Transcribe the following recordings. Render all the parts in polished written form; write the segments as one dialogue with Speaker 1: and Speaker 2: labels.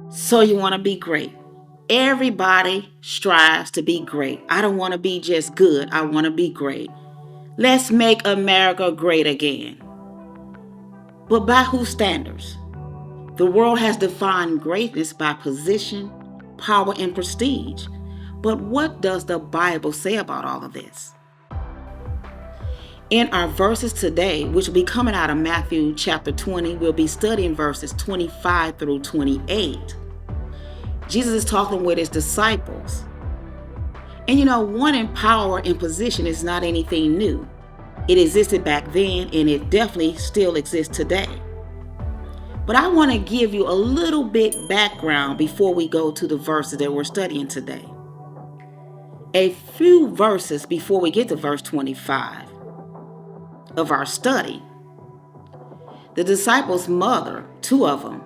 Speaker 1: So you want to be great. Everybody strives to be great. I don't want to be just good. I want to be great. Let's make America great again. But by whose standards? The world has defined greatness by position, power, and prestige. But what does the Bible say about all of this? In our verses today, which will be coming out of Matthew chapter 20, we'll be studying verses 25 through 28. Jesus is talking with his disciples. And one in power and position is not anything new. It existed back then and it definitely still exists today. But I want to give you a little bit background before we go to the verses that we're studying today. A few verses before we get to verse 25 of our study, the disciples' mother, two of them,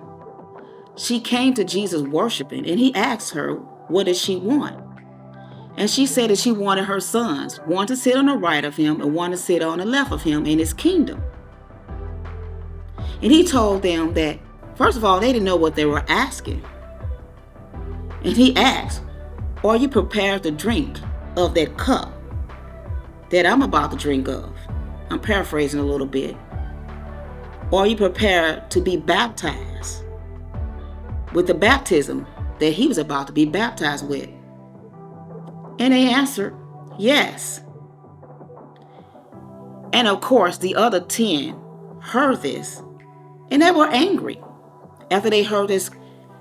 Speaker 1: she came to Jesus worshiping, and he asked her, what did she want? And she said that she wanted her sons, one to sit on the right of him and one to sit on the left of him in his kingdom. And he told them that, first of all, they didn't know what they were asking. And he asked, are you prepared to drink of that cup that I'm about to drink of? I'm paraphrasing a little bit. Are you prepared to be baptized with the baptism that he was about to be baptized with? And they answered, yes. And of course, the other 10 heard this, and they were angry after they heard this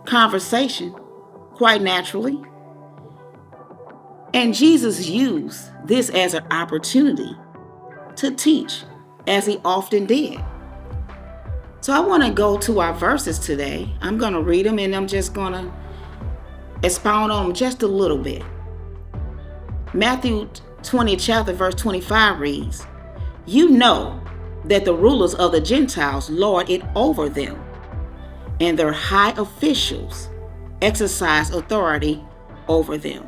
Speaker 1: conversation, quite naturally. And Jesus used this as an opportunity to teach, as he often did. So I want to go to our verses today. I'm going to read them, and I'm just going to expound on them just a little bit. Matthew 20 chapter verse 25 reads, you know that the rulers of the Gentiles lord it over them, and their high officials exercise authority over them.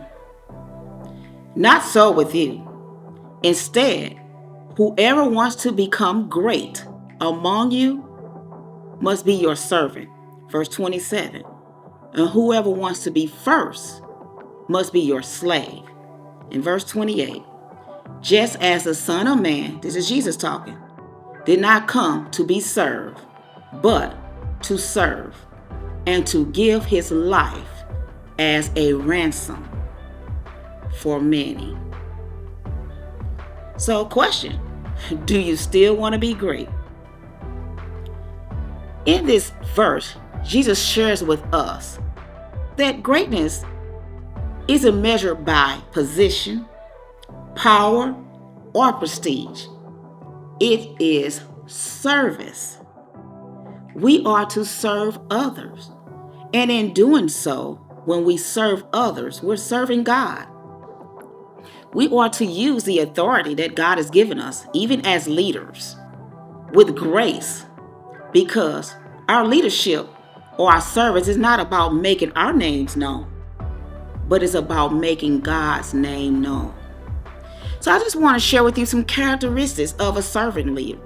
Speaker 1: Not so with you. Instead, whoever wants to become great among you must be your servant. Verse 27. And whoever wants to be first must be your slave. In verse 28, just as the Son of Man, this is Jesus talking, did not come to be served, but to serve, and to give his life as a ransom for many. So, question, do you still want to be great? In this verse, Jesus shares with us that greatness isn't measured by position, power, or prestige. It is service. We are to serve others. And in doing so, when we serve others, we're serving God. We are to use the authority that God has given us, even as leaders, with grace, because our leadership or our service is not about making our names known, but it's about making God's name known. So I just want to share with you some characteristics of a servant leader.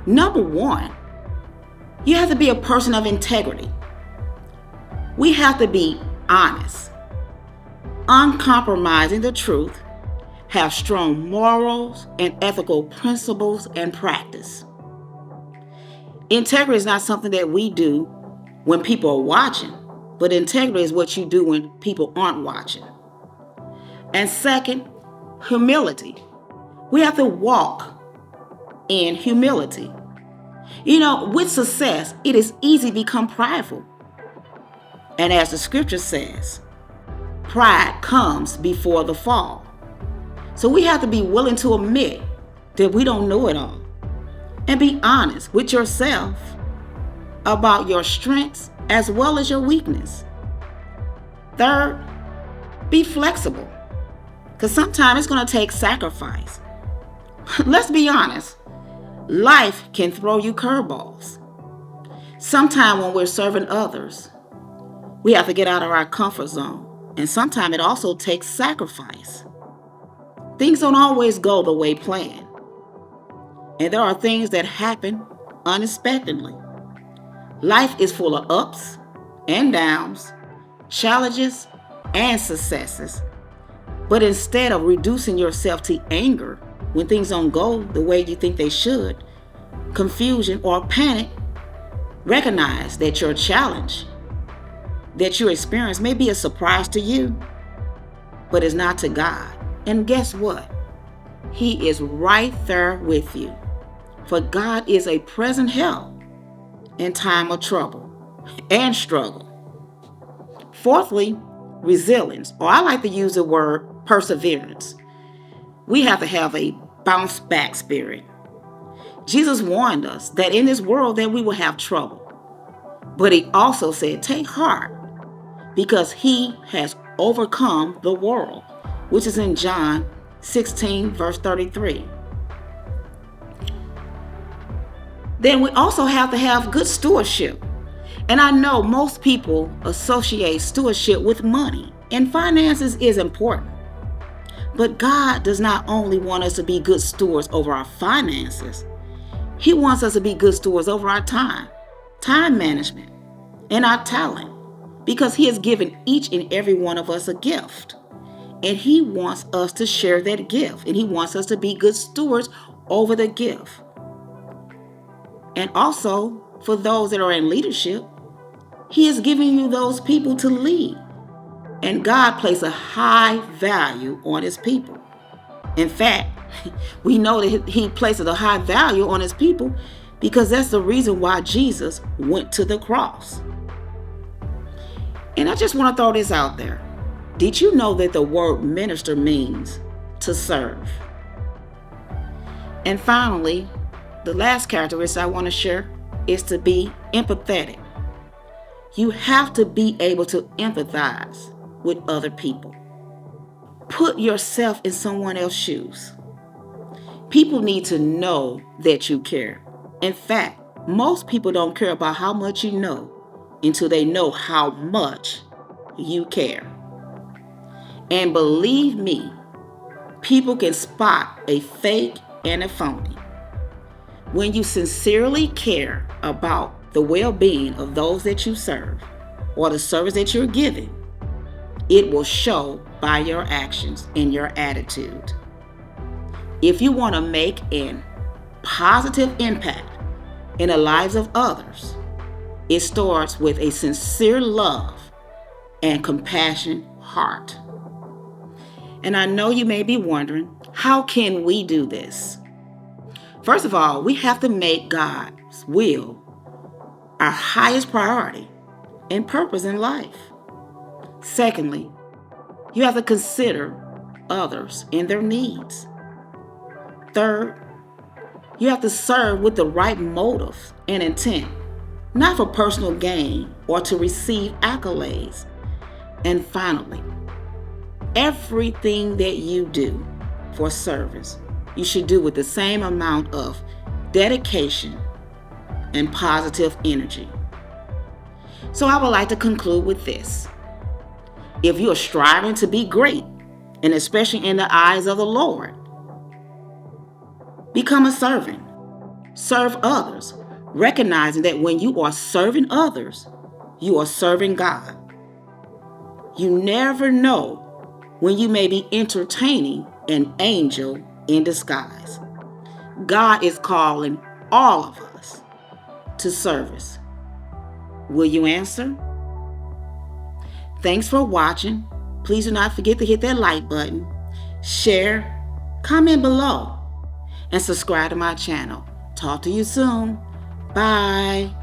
Speaker 1: Number one, you have to be a person of integrity. We have to be honest, uncompromising the truth, have strong morals and ethical principles and practice. Integrity is not something that we do when people are watching, but integrity is what you do when people aren't watching. And second, humility. We have to walk in humility. With success, it is easy to become prideful. And as the scripture says, pride comes before the fall. So we have to be willing to admit that we don't know it all. And be honest with yourself about your strengths as well as your weakness. Third, be flexible, because sometimes it's going to take sacrifice. Let's be honest. Life can throw you curveballs. Sometimes when we're serving others, we have to get out of our comfort zone. And sometimes it also takes sacrifice. Things don't always go the way planned. And there are things that happen unexpectedly. Life is full of ups and downs, challenges and successes. But instead of reducing yourself to anger when things don't go the way you think they should, confusion or panic, recognize that your challenge that you experience may be a surprise to you, but it's not to God. And guess what? He is right there with you. For God is a present help in time of trouble and struggle. Fourthly, resilience, or I like to use the word perseverance. We have to have a bounce back spirit. Jesus warned us that in this world that we will have trouble. But he also said, take heart, because he has overcome the world, which is in John 16, verse 33. Then we also have to have good stewardship. And I know most people associate stewardship with money, and finances is important. But God does not only want us to be good stewards over our finances, he wants us to be good stewards over our time management, and our talent, because he has given each and every one of us a gift. And he wants us to share that gift, and he wants us to be good stewards over the gift. And also, for those that are in leadership, he is giving you those people to lead. And God places a high value on his people. In fact, we know that he places a high value on his people because that's the reason why Jesus went to the cross. And I just want to throw this out there. Did you know that the word minister means to serve? And finally, the last characteristic I want to share is to be empathetic. You have to be able to empathize with other people. Put yourself in someone else's shoes. People need to know that you care. In fact, most people don't care about how much you know until they know how much you care. And believe me, people can spot a fake and a phony. When you sincerely care about the well-being of those that you serve or the service that you're giving, it will show by your actions and your attitude. If you want to make a positive impact in the lives of others, it starts with a sincere love and compassionate heart. And I know you may be wondering, how can we do this? First of all, we have to make God's will our highest priority and purpose in life. Secondly, you have to consider others and their needs. Third, you have to serve with the right motives and intent, not for personal gain or to receive accolades. And finally, everything that you do for service, you should do with the same amount of dedication and positive energy. So I would like to conclude with this. If you are striving to be great, and especially in the eyes of the Lord, become a servant. Serve others, recognizing that when you are serving others, you are serving God. You never know when you may be entertaining an angel in disguise. God is calling all of us to service. Will you answer? Thanks for watching. Please do not forget to hit that like button, share, comment below, and subscribe to my channel. Talk to you soon. Bye.